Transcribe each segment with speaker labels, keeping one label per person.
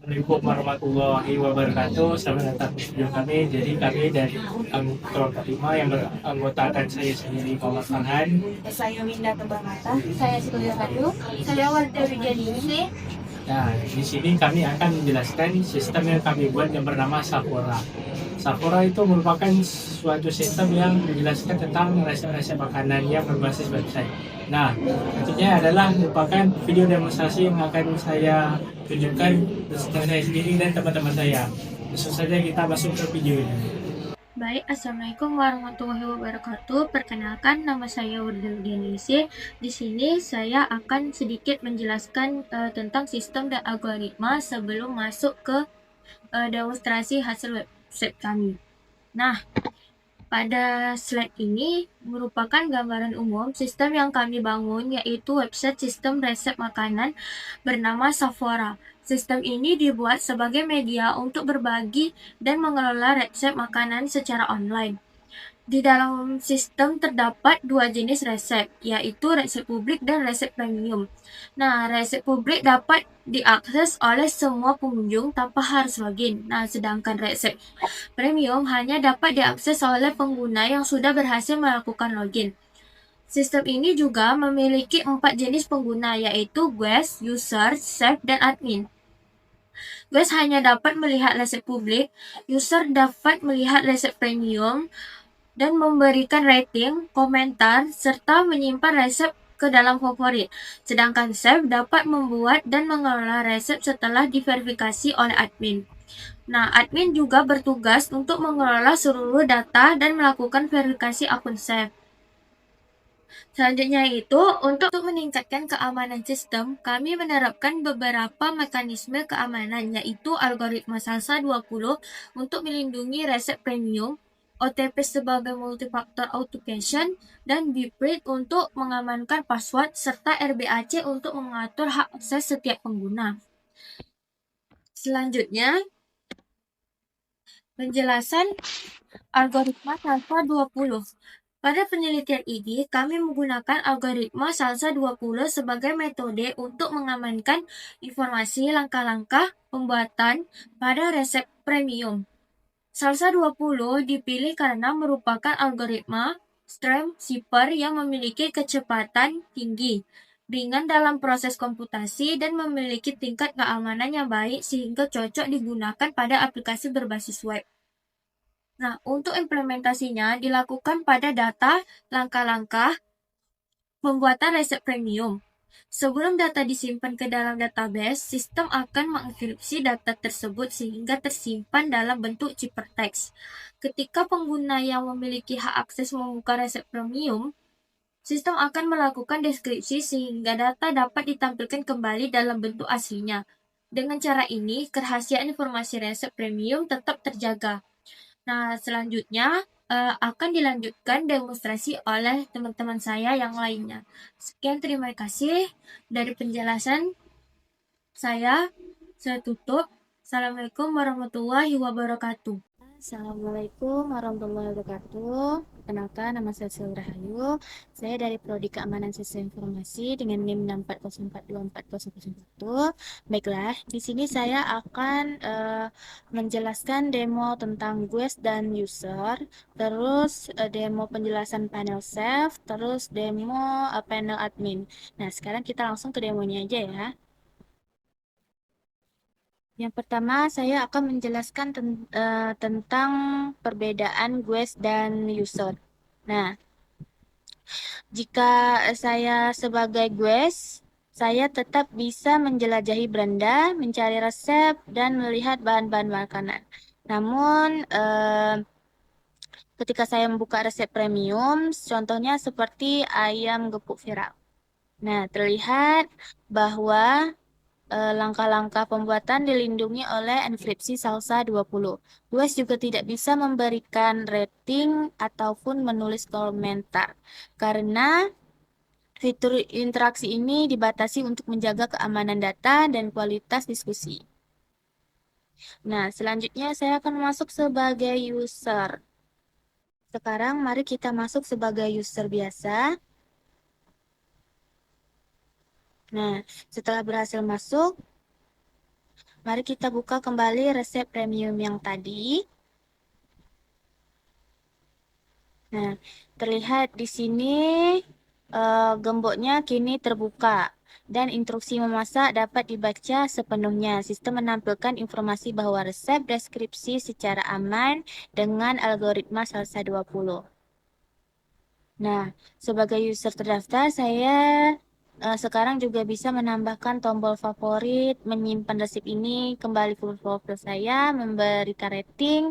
Speaker 1: Assalamualaikum warahmatullahi wabarakatuh. Selamat datang di studio kami. Jadi kami dari kelompok 5 yang beranggotakan saya sendiri Muhammad Farhan.
Speaker 2: Saya Winda Tebamata, saya Surya Radu, saya Wardah Widianisi.
Speaker 1: Nah, di sini kami akan menjelaskan sistem yang kami buat yang bernama Sapora. Sapora itu merupakan suatu sistem yang menjelaskan tentang resep-resep makanan yang berbasis website. Nah, nantinya adalah merupakan video demonstrasi yang akan saya tunjukkan tentang saya sendiri dan teman-teman saya. Langsung saja kita masuk ke video ini.
Speaker 2: Baik, Assalamualaikum warahmatullahi wabarakatuh. Perkenalkan, nama saya Wardah Widianisi. Di sini saya akan sedikit menjelaskan tentang sistem dan algoritma sebelum masuk ke demonstrasi hasil website kami. Nah, pada slide ini merupakan gambaran umum sistem yang kami bangun, yaitu website sistem resep makanan bernama Safora. Sistem ini dibuat sebagai media untuk berbagi dan mengelola resep makanan secara online. Di dalam sistem terdapat dua jenis resep, yaitu resep publik dan resep premium. Nah, resep publik dapat diakses oleh semua pengunjung tanpa harus login. Nah, sedangkan resep premium hanya dapat diakses oleh pengguna yang sudah berhasil melakukan login. Sistem ini juga memiliki 4 jenis pengguna, yaitu guest, user, chef, dan admin. Guest hanya dapat melihat resep publik, user dapat melihat resep premium, dan memberikan rating, komentar, serta menyimpan resep ke dalam favorit. Sedangkan chef dapat membuat dan mengelola resep setelah diverifikasi oleh admin. Nah, admin juga bertugas untuk mengelola seluruh data dan melakukan verifikasi akun chef. Selanjutnya itu, untuk meningkatkan keamanan sistem, kami menerapkan beberapa mekanisme keamanan, yaitu algoritma SALSA 20 untuk melindungi resep premium, OTP sebagai multifaktor authentication, dan Bprit untuk mengamankan password, serta RBAC untuk mengatur hak akses setiap pengguna. Selanjutnya, penjelasan algoritma SALSA 20. Pada penelitian ini, kami menggunakan algoritma SALSA 20 sebagai metode untuk mengamankan informasi langkah-langkah pembuatan pada resep premium. SALSA 20 dipilih karena merupakan algoritma stream shipper yang memiliki kecepatan tinggi, ringan dalam proses komputasi, dan memiliki tingkat keamanan yang baik sehingga cocok digunakan pada aplikasi berbasis web. Nah, untuk implementasinya dilakukan pada data langkah-langkah pembuatan resep premium. Sebelum data disimpan ke dalam database, sistem akan mengenkripsi data tersebut sehingga tersimpan dalam bentuk ciphertext. Ketika pengguna yang memiliki hak akses membuka resep premium, sistem akan melakukan deskripsi sehingga data dapat ditampilkan kembali dalam bentuk aslinya. Dengan cara ini, kerahasiaan informasi resep premium tetap terjaga. Nah, selanjutnya akan dilanjutkan demonstrasi oleh teman-teman saya yang lainnya. Sekian, terima kasih dari penjelasan saya. Saya tutup. Assalamualaikum warahmatullahi wabarakatuh.
Speaker 3: Assalamualaikum warahmatullahi wabarakatuh. Kenalkan, nama saya Sylvia Rahayu. Saya dari Prodi Keamanan Sistem Informasi dengan NIM 640424001. Baiklah, di sini saya akan menjelaskan demo tentang guest dan user, terus demo penjelasan panel chef, terus demo panel admin. Nah, sekarang kita langsung ke demonya aja ya. Yang pertama, saya akan menjelaskan tentang perbedaan guest dan user. Nah, jika saya sebagai guest, saya tetap bisa menjelajahi beranda, mencari resep, dan melihat bahan-bahan makanan. Namun, ketika saya membuka resep premium, contohnya seperti ayam gepuk viral. Nah, terlihat bahwa langkah-langkah pembuatan dilindungi oleh enkripsi SALSA 20. Wes juga tidak bisa memberikan rating ataupun menulis komentar karena fitur interaksi ini dibatasi untuk menjaga keamanan data dan kualitas diskusi. Nah, selanjutnya saya akan masuk sebagai user. Sekarang mari kita masuk sebagai user biasa. Nah, setelah berhasil masuk, Mari kita buka kembali resep premium yang tadi. Nah, terlihat di sini gemboknya kini terbuka dan instruksi memasak dapat dibaca sepenuhnya. Sistem menampilkan informasi bahwa resep deskripsi secara aman dengan algoritma Salsa 20. Nah, sebagai user terdaftar, saya sekarang juga bisa menambahkan tombol favorit, menyimpan resep ini kembali ke profil saya, memberikan rating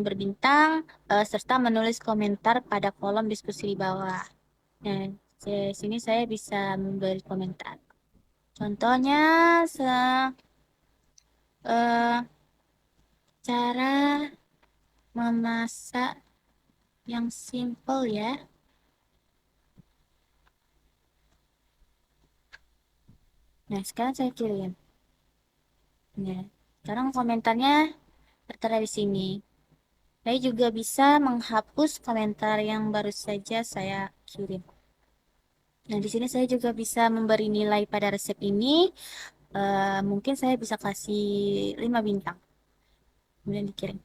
Speaker 3: berbintang, serta menulis komentar pada kolom diskusi di bawah. Nah, di sini saya bisa memberi komentar. Contohnya, eh, cara memasak yang simple ya. Nah, sekarang saya kirim. Nah, sekarang komentarnya tertera di sini. Saya juga bisa menghapus komentar yang baru saja saya kirim. Nah, di sini saya juga bisa memberi nilai pada resep ini. Mungkin saya bisa kasih 5 bintang. Kemudian dikirim.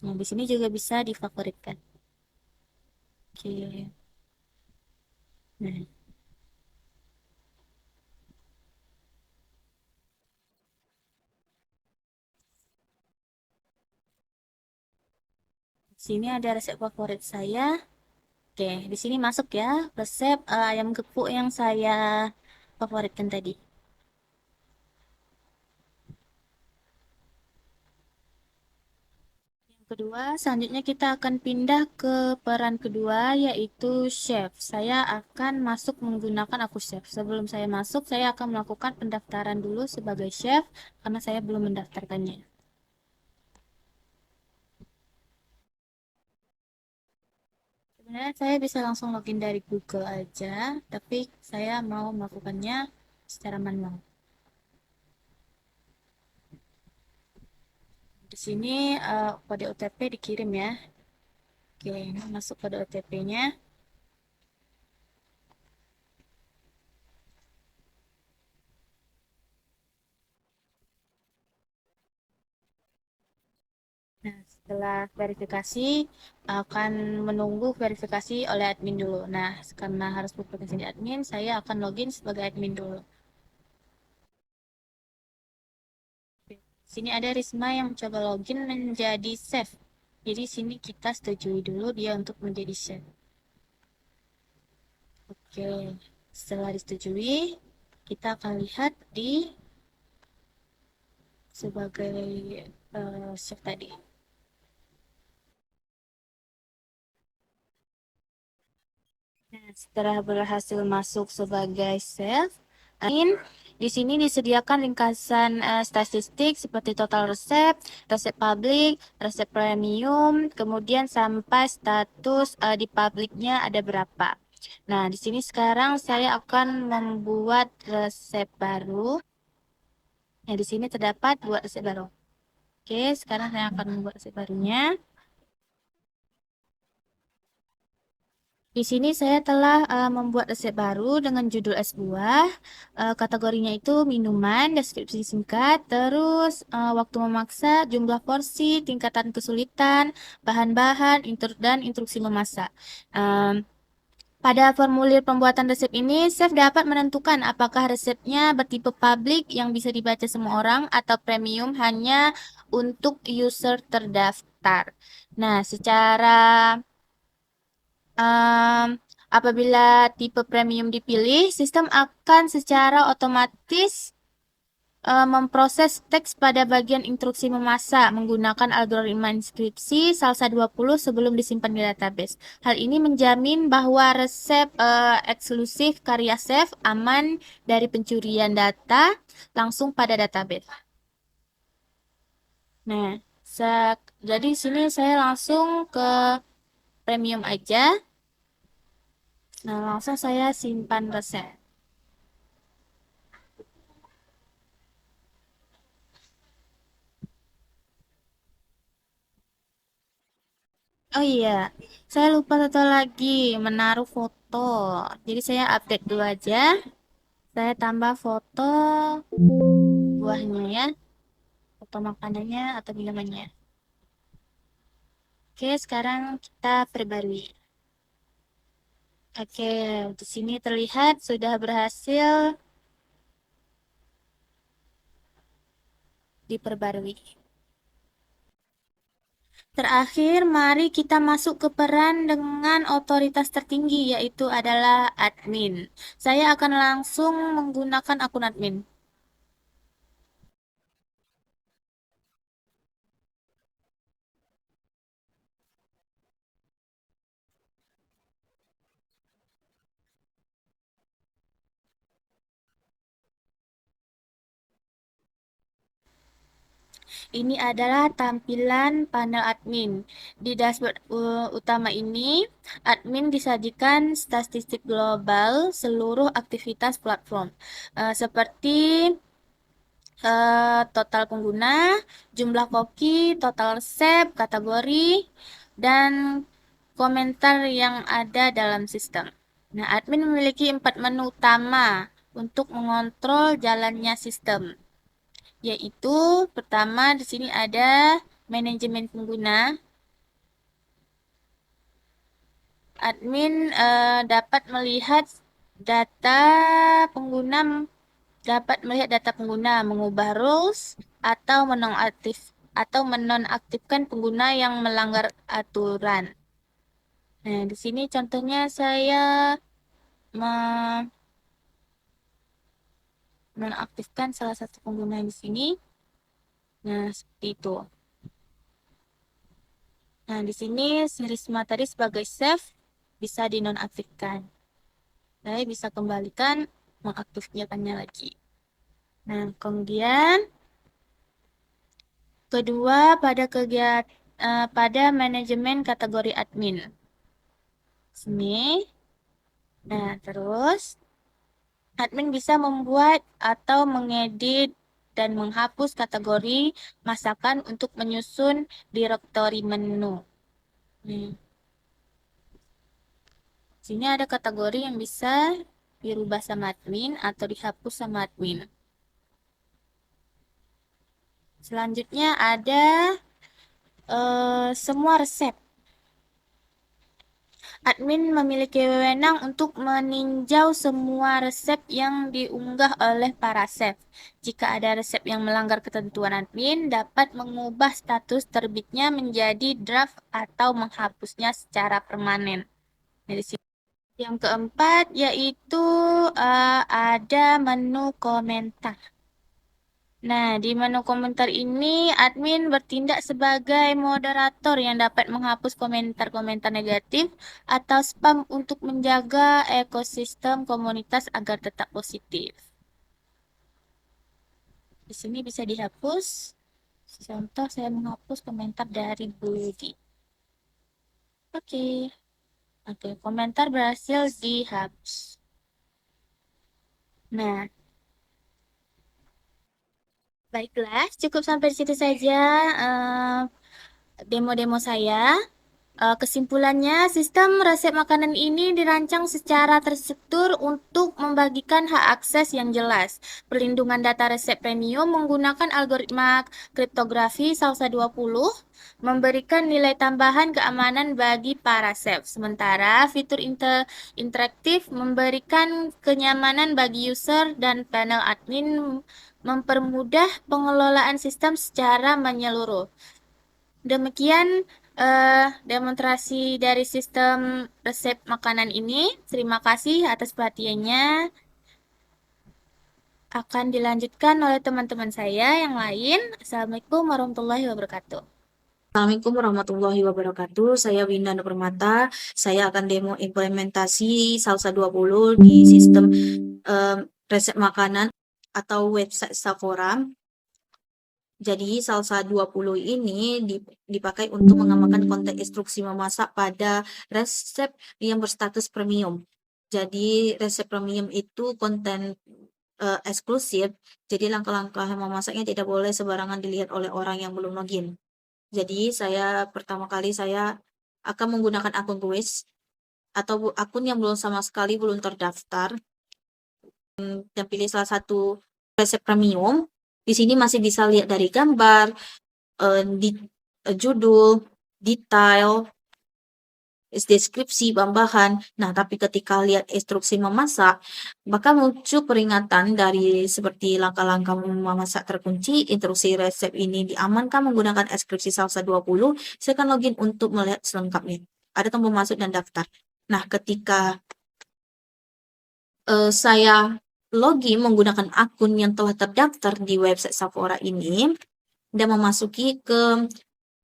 Speaker 3: Nah, di sini juga bisa difavoritkan. Oke. Nah, di sini ada resep favorit saya. Oke, di sini masuk ya resep ayam gepuk yang saya favoritkan tadi. Yang kedua, selanjutnya kita akan pindah ke peran kedua, yaitu chef. Saya akan masuk menggunakan aku chef. Sebelum saya masuk, saya akan melakukan pendaftaran dulu sebagai chef, karena saya belum mendaftarkannya. Sebenarnya saya bisa langsung login dari Google aja, tapi saya mau melakukannya secara manual. Di sini kode OTP dikirim ya. Oke, ini masuk kode OTP-nya. Nah, setelah verifikasi, akan menunggu verifikasi oleh admin dulu. Nah, karena harus verifikasi di admin, saya akan login sebagai admin dulu. Sini ada Risma yang mencoba login menjadi chef. Jadi sini kita setujui dulu dia untuk menjadi chef. Oke, setelah disetujui, kita akan lihat di sebagai chef tadi. Nah, setelah berhasil masuk sebagai chef, di sini disediakan ringkasan statistik seperti total resep, resep publik, resep premium, kemudian sampai status di publiknya ada berapa. Nah, di sini sekarang saya akan membuat resep baru. Nah, di sini terdapat buat resep baru. Oke, sekarang saya akan membuat resep barunya. Di sini saya telah membuat resep baru dengan judul es buah. Kategorinya itu minuman, deskripsi singkat, terus waktu memaksa, jumlah porsi, tingkatan kesulitan, bahan-bahan, dan instruksi memasak. Pada formulir pembuatan resep ini, chef dapat menentukan apakah resepnya bertipe publik yang bisa dibaca semua orang atau premium hanya untuk user terdaftar. Nah, apabila tipe premium dipilih, sistem akan secara otomatis memproses teks pada bagian instruksi memasak menggunakan algoritma inskripsi Salsa 20 sebelum disimpan di database. Hal ini menjamin bahwa resep eksklusif karya chef aman dari pencurian data langsung pada database. Nah, jadi sini saya langsung ke premium aja. Nah, langsung saya simpan resep. Oh iya, saya lupa satu lagi, menaruh foto. Jadi saya update dulu aja. Saya tambah foto buahnya ya, atau makanannya atau minumannya. Oke, sekarang kita perbarui. Oke, di sini terlihat sudah berhasil diperbarui. Terakhir, mari kita masuk ke peran dengan otoritas tertinggi, yaitu adalah admin. Saya akan langsung menggunakan akun admin. Ini adalah tampilan panel admin. Di dashboard utama ini, admin disajikan statistik global seluruh aktivitas platform, seperti total pengguna, jumlah koki, total resep, kategori, dan komentar yang ada dalam sistem. Nah, admin memiliki 4 menu utama untuk mengontrol jalannya sistem, yaitu pertama di sini ada manajemen pengguna. Admin dapat melihat data pengguna mengubah rules atau menonaktifkan pengguna yang melanggar aturan. Nah, di sini contohnya saya menonaktifkan salah satu pengguna di sini. Nah, seperti itu. Nah, di sini series materi sebagai save bisa dinonaktifkan. Saya bisa kembalikan mengaktifkannya lagi. Nah, kemudian kedua pada manajemen kategori admin. Sini. Nah, terus admin bisa membuat atau mengedit dan menghapus kategori masakan untuk menyusun direktori menu. Sini ada kategori yang bisa dirubah sama admin atau dihapus sama admin. Selanjutnya ada semua resep. Admin memiliki wewenang untuk meninjau semua resep yang diunggah oleh para chef. Jika ada resep yang melanggar ketentuan, admin dapat mengubah status terbitnya menjadi draft atau menghapusnya secara permanen. Dari sini. Yang keempat yaitu ada menu komentar. Nah, di menu komentar ini, admin bertindak sebagai moderator yang dapat menghapus komentar-komentar negatif atau spam untuk menjaga ekosistem komunitas agar tetap positif. Di sini bisa dihapus. Contoh, saya menghapus komentar dari Budi. Oke, komentar berhasil dihapus. Nah, baiklah, cukup sampai di situ saja demo-demo saya. Kesimpulannya, sistem resep makanan ini dirancang secara terstruktur untuk membagikan hak akses yang jelas. Perlindungan data resep premium menggunakan algoritma kriptografi SAUSA 20 memberikan nilai tambahan keamanan bagi para chef. Sementara fitur interaktif memberikan kenyamanan bagi user dan panel admin mempermudah pengelolaan sistem secara menyeluruh. Demikian demonstrasi dari sistem resep makanan ini. Terima kasih atas perhatiannya. Akan dilanjutkan oleh teman-teman saya yang lain. Assalamualaikum warahmatullahi wabarakatuh.
Speaker 4: Assalamualaikum warahmatullahi wabarakatuh. Saya Winda Nur Permata. Saya akan demo implementasi SAUSA 20 di sistem resep makanan atau website Sephora. Jadi SAUSA 20 ini dipakai untuk mengamankan konten instruksi memasak pada resep yang berstatus premium. Jadi resep premium itu konten eksklusif. Jadi langkah-langkah memasaknya tidak boleh sembarangan dilihat oleh orang yang belum login. Jadi pertama kali saya akan menggunakan akun Quiz atau akun yang sama sekali belum terdaftar dan pilih salah satu resep premium. Di sini masih bisa lihat dari gambar, judul, detail, deskripsi, bahan. Nah, tapi ketika lihat instruksi memasak, bakal muncul peringatan dari seperti langkah-langkah memasak terkunci, instruksi resep ini diamankan menggunakan deskripsi salsa 20, silakan login untuk melihat selengkapnya. Ada tombol masuk dan daftar. Nah, ketika saya login menggunakan akun yang telah terdaftar di website Sephora ini dan memasuki ke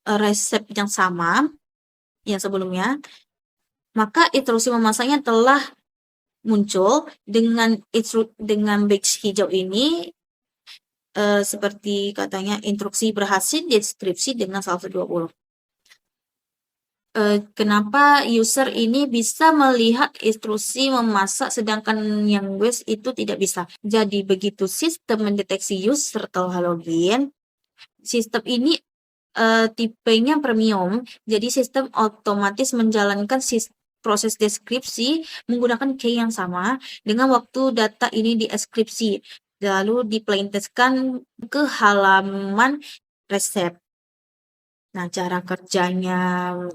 Speaker 4: resep yang sama yang sebelumnya, maka instruksi memasaknya telah muncul dengan badge hijau ini seperti katanya instruksi berhasil deskripsi dengan salsa 20. Kenapa user ini bisa melihat instruksi memasak sedangkan yang web itu tidak bisa. Jadi begitu sistem mendeteksi user telah login, sistem ini tipenya premium, jadi sistem otomatis menjalankan proses deskripsi menggunakan key yang sama dengan waktu data ini deskripsi, lalu diplaintestkan ke halaman resep. Nah, cara kerjanya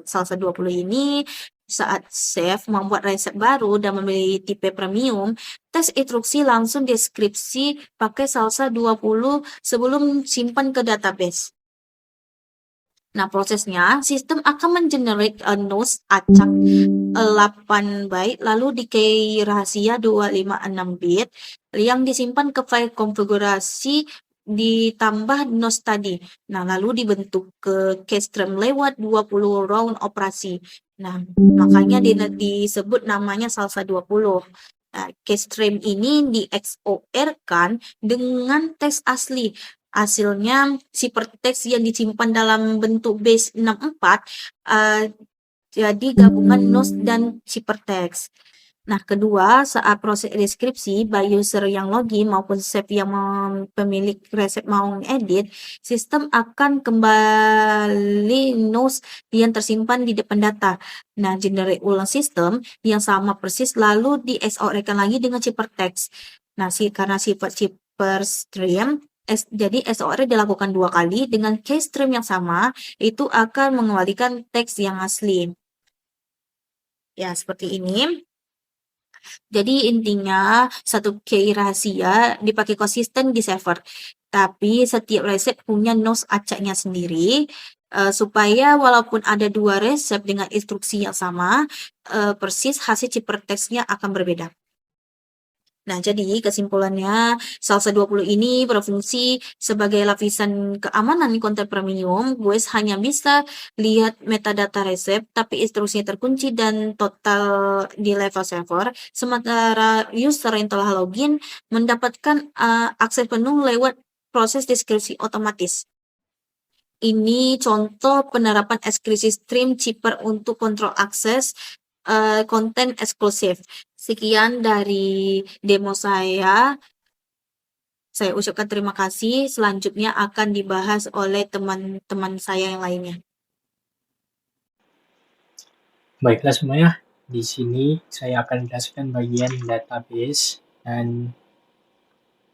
Speaker 4: salsa 20 ini saat chef membuat resep baru dan memilih tipe premium, tes instruksi langsung deskripsi pakai salsa 20 sebelum simpan ke database. Nah, prosesnya, sistem akan mengenerate nos acak 8 byte, lalu di key rahasia 256 bit, yang disimpan ke file konfigurasi ditambah nos tadi. Nah, lalu dibentuk ke keystream lewat 20 round operasi. Nah, makanya disebut namanya salsa 20. Nah, keystream ini di XOR-kan dengan teks asli. Hasilnya hypertext yang disimpan dalam bentuk base 64 jadi gabungan nos dan hypertext. Nah, kedua, saat proses deskripsi, baik user yang login maupun chef yang pemilik resep mau edit, sistem akan kembali nos yang tersimpan di depan data. Nah, generate ulang sistem yang sama persis lalu di XOR-kan lagi dengan hypertext. Nah, karena sifat hyperstream, jadi XOR dilakukan 2 kali dengan keystream yang sama, itu akan mengembalikan teks yang asli. Ya, seperti ini. Jadi intinya satu key rahasia dipakai konsisten di server. Tapi setiap resep punya nos acaknya sendiri supaya walaupun ada 2 resep dengan instruksi yang sama, persis hasil hypertext-nya akan berbeda. Nah, jadi kesimpulannya salsa 20 ini berfungsi sebagai lapisan keamanan konten premium. Guys hanya bisa lihat metadata resep, tapi instruksinya terkunci dan total di level server. Sementara user yang telah login mendapatkan akses penuh lewat proses deskripsi otomatis. Ini contoh penerapan deskripsi stream chipper untuk kontrol akses konten eksklusif. Sekian dari demo saya. Saya ucapkan terima kasih. Selanjutnya akan dibahas oleh teman-teman saya yang lainnya.
Speaker 1: Baiklah semuanya, di sini saya akan jelaskan bagian database dan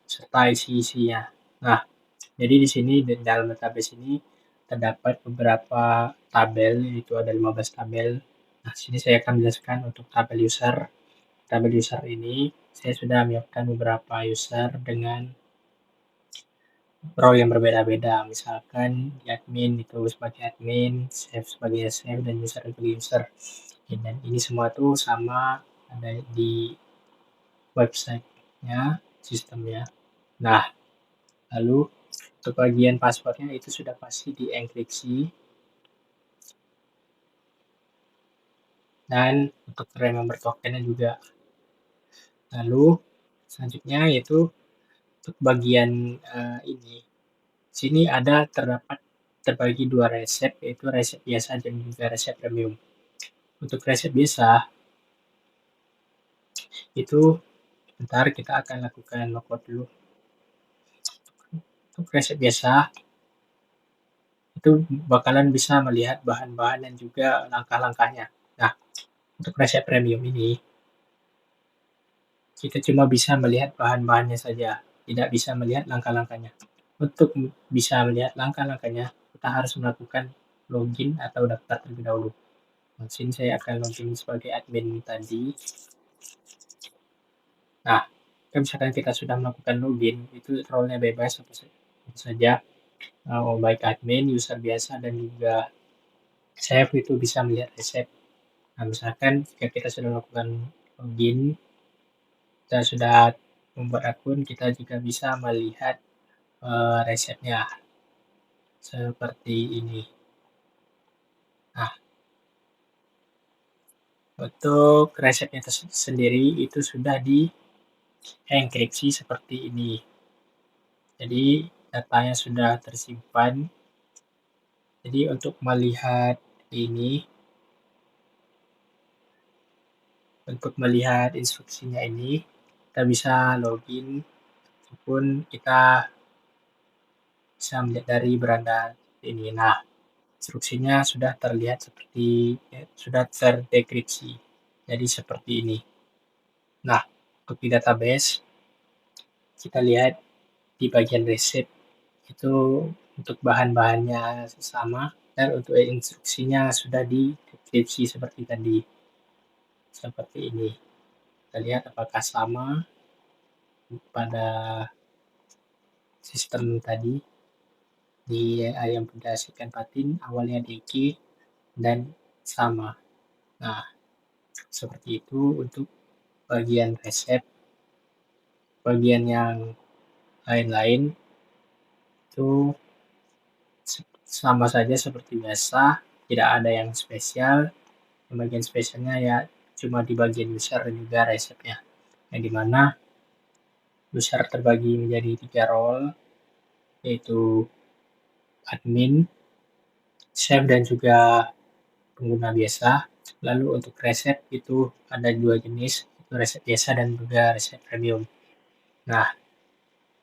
Speaker 1: serta isi-isinya. Nah, jadi di sini dalam database ini terdapat beberapa tabel, yaitu ada 15 tabel. Nah, sini saya akan menjelaskan untuk tabel user. Tabel user ini saya sudah menyiapkan beberapa user dengan role yang berbeda-beda. Misalkan di admin itu sebagai admin, chef sebagai chef, dan user sebagai user. Dan ini semua tuh sama ada di website-nya, sistemnya. Nah, lalu untuk bagian passwordnya itu sudah pasti dienkripsi. Dan untuk remember tokennya juga. Lalu selanjutnya yaitu untuk bagian ini. Sini ada terbagi 2 resep, yaitu resep biasa dan juga resep premium. Untuk resep biasa itu bentar kita akan lakukan lockout dulu. Untuk resep biasa itu bakalan bisa melihat bahan-bahan dan juga langkah-langkahnya. Nah, untuk resep premium ini kita cuma bisa melihat bahan-bahannya saja, tidak bisa melihat langkah-langkahnya. Untuk bisa melihat langkah-langkahnya, kita harus melakukan login atau daftar terlebih dahulu. Di sini saya akan login sebagai admin tadi. Nah, kalau misalkan kita sudah melakukan login, itu role-nya bebas apa saja, baik admin, user biasa, dan juga chef itu bisa melihat resep. Nah, misalkan jika kita sudah melakukan login, kita sudah membuat akun, kita juga bisa melihat resepnya seperti ini. Nah, untuk resepnya sendiri itu sudah dienkripsi seperti ini. Jadi datanya sudah tersimpan. Jadi untuk melihat ini, untuk melihat instruksinya ini, kita bisa login ataupun kita bisa melihat dari beranda ini. Nah, instruksinya sudah terlihat seperti sudah terdekripsi. Jadi seperti ini. Nah, untuk di database kita lihat di bagian resep itu untuk bahan-bahannya sama dan untuk instruksinya sudah didekripsi seperti tadi. Seperti ini. Kita lihat apakah sama pada sistem tadi. Di ayam pedas ikan patin awalnya DG dan sama. Nah, seperti itu untuk bagian resep. Bagian yang lain-lain itu sama saja seperti biasa, tidak ada yang spesial. Bagian spesialnya ya cuma di bagian user dan juga resepnya, yang dimana user terbagi menjadi 3 role, yaitu admin, chef, dan juga pengguna biasa. Lalu untuk resep itu ada 2 jenis, itu resep biasa dan juga resep premium. Nah,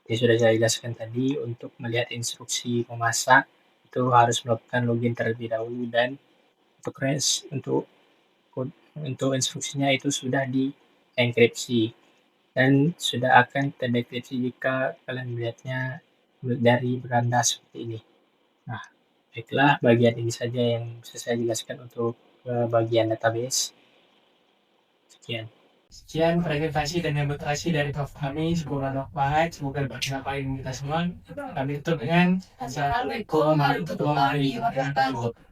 Speaker 1: ini sudah saya jelaskan tadi, untuk melihat instruksi memasak itu harus melakukan login terlebih dahulu, dan untuk instruksinya itu sudah dienkripsi dan sudah akan terdekripsi jika kalian melihatnya dari beranda seperti ini. Nah, baiklah, bagian ini saja yang bisa saya jelaskan untuk bagian database. Sekian presentasi dan demonstrasi dari prof kami. Semoga bermanfaat, semoga bermanfaat kita semua. Kami tutup dengan Assalamualaikum warahmatullahi wabarakatuh.